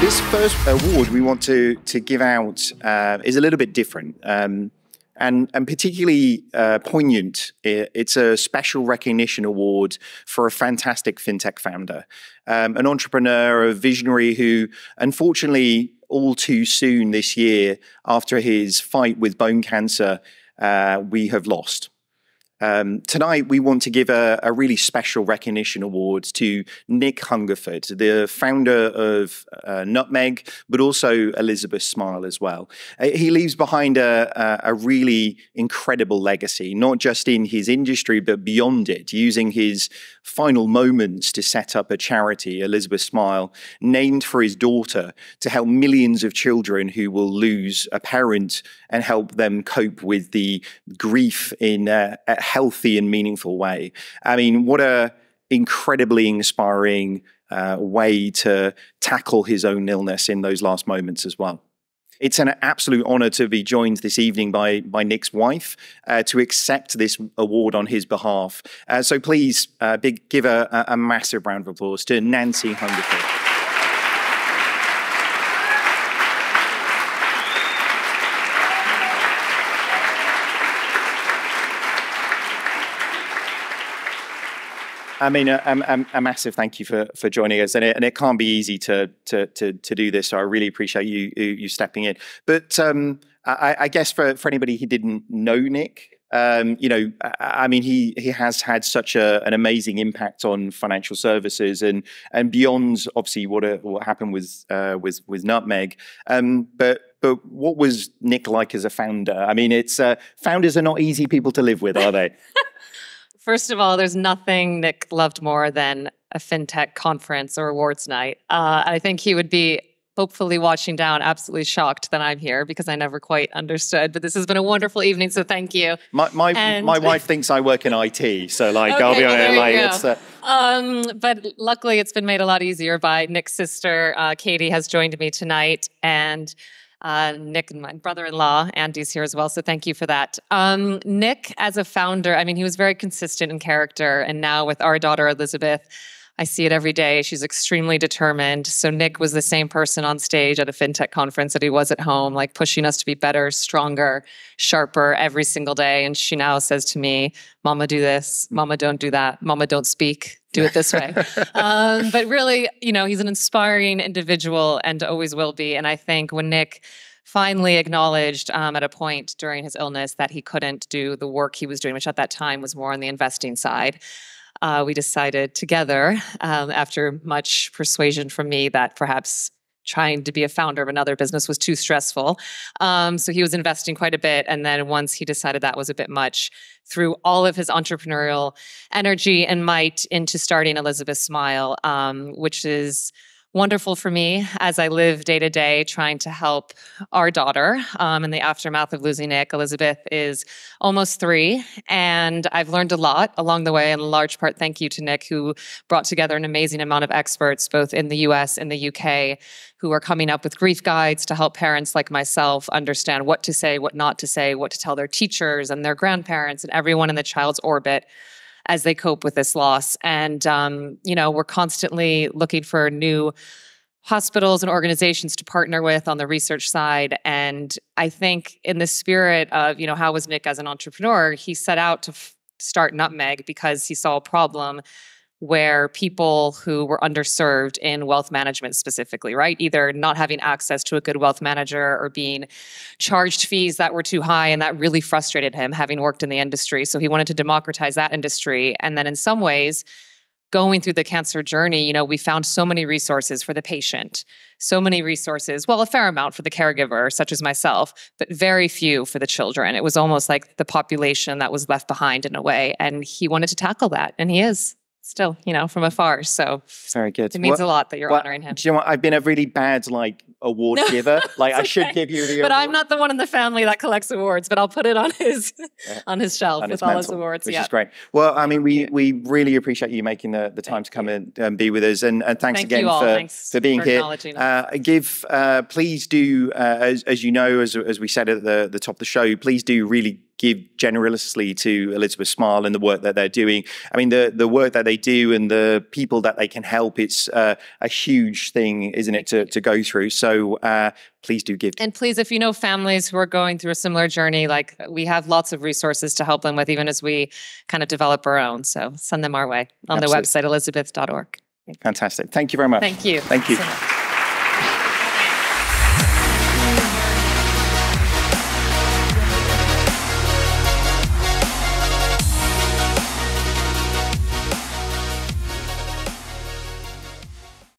This first award we want to give out is a little bit different and particularly poignant. It's a special recognition award for a fantastic fintech founder, an entrepreneur, a visionary who, unfortunately, all too soon this year, after his fight with bone cancer, we have lost. Tonight, we want to give a really special recognition award to Nick Hungerford, the founder of Nutmeg, but also Elizabeth Smile as well. He leaves behind a really incredible legacy, not just in his industry, but beyond it, using his final moments to set up a charity, Elizabeth Smile, named for his daughter, to help millions of children who will lose a parent and help them cope with the grief in a healthy and meaningful way. I mean, what a incredibly inspiring way to tackle his own illness in those last moments as well. It's an absolute honor to be joined this evening by Nick's wife to accept this award on his behalf. So please give a massive round of applause to Nancy Hungerford. I mean, a massive thank you for joining us, and it can't be easy to do this. So I really appreciate you stepping in. But I guess for anybody who didn't know Nick, you know, I mean, he has had such an amazing impact on financial services and beyond. Obviously, what happened with Nutmeg, but what was Nick like as a founder? I mean, founders are not easy people to live with, are they? First of all, there's nothing Nick loved more than a fintech conference or awards night. I think he would be hopefully watching down, absolutely shocked that I'm here because I never quite understood. But this has been a wonderful evening, so thank you. My wife thinks I work in IT, so like okay, I'll be honest, like it's. But luckily, it's been made a lot easier by Nick's sister, Katie, has joined me tonight, and Nick and my brother-in-law, Andy's here as well, so thank you for that. Nick, as a founder, I mean, he was very consistent in character, and now with our daughter, Elizabeth, I see it every day. She's extremely determined. So Nick was the same person on stage at a fintech conference that he was at home, like pushing us to be better, stronger, sharper every single day. And she now says to me, Mama, do this. Mama, don't do that. Mama, don't speak. Do it this way. But really, you know, he's an inspiring individual and always will be. And I think when Nick finally acknowledged at a point during his illness that he couldn't do the work he was doing, which at that time was more on the investing side, we decided together, after much persuasion from me, that perhaps trying to be a founder of another business was too stressful. So he was investing quite a bit. And then once he decided that was a bit much, threw all of his entrepreneurial energy and might into starting Elizabeth Smile, which is wonderful for me as I live day to day trying to help our daughter in the aftermath of losing Nick. Elizabeth is almost 3, and I've learned a lot along the way, in large part thank you to Nick, who brought together an amazing amount of experts, both in the US and the UK, who are coming up with grief guides to help parents like myself understand what to say, what not to say, what to tell their teachers and their grandparents and everyone in the child's orbit as they cope with this loss. And, you know, we're constantly looking for new hospitals and organizations to partner with on the research side. And I think in the spirit of, you know, how was Nick as an entrepreneur, he set out to start Nutmeg because he saw a problem where people who were underserved in wealth management specifically, right? Either not having access to a good wealth manager or being charged fees that were too high, and that really frustrated him, having worked in the industry. So he wanted to democratize that industry. And then in some ways, going through the cancer journey, you know, we found so many resources for the patient, so many resources, well, a fair amount for the caregiver, such as myself, but very few for the children. It was almost like the population that was left behind in a way. And he wanted to tackle that, and he is. Still, you know, from afar. So very good. It means a lot that you're honoring him. Do you know what? I've been a really bad award giver. Like I should give you the award. But I'm not the one in the family that collects awards, but I'll put it on his shelf with all his awards. Which is great. Well, I mean, we really appreciate you making the time to come and be with us. And thanks again for being here. Please do, as you know, as we said at the top of the show, please do really give generously to Elizabeth Smile and the work that they're doing. I mean, the work that they do and the people that they can help, it's a huge thing, isn't it, to go through. So please do give. And please, if you know families who are going through a similar journey, like we have lots of resources to help them with, even as we kind of develop our own. So send them our way on the website, elizabeth.org. Fantastic. Thank you very much. Thank you. Thank you. So much.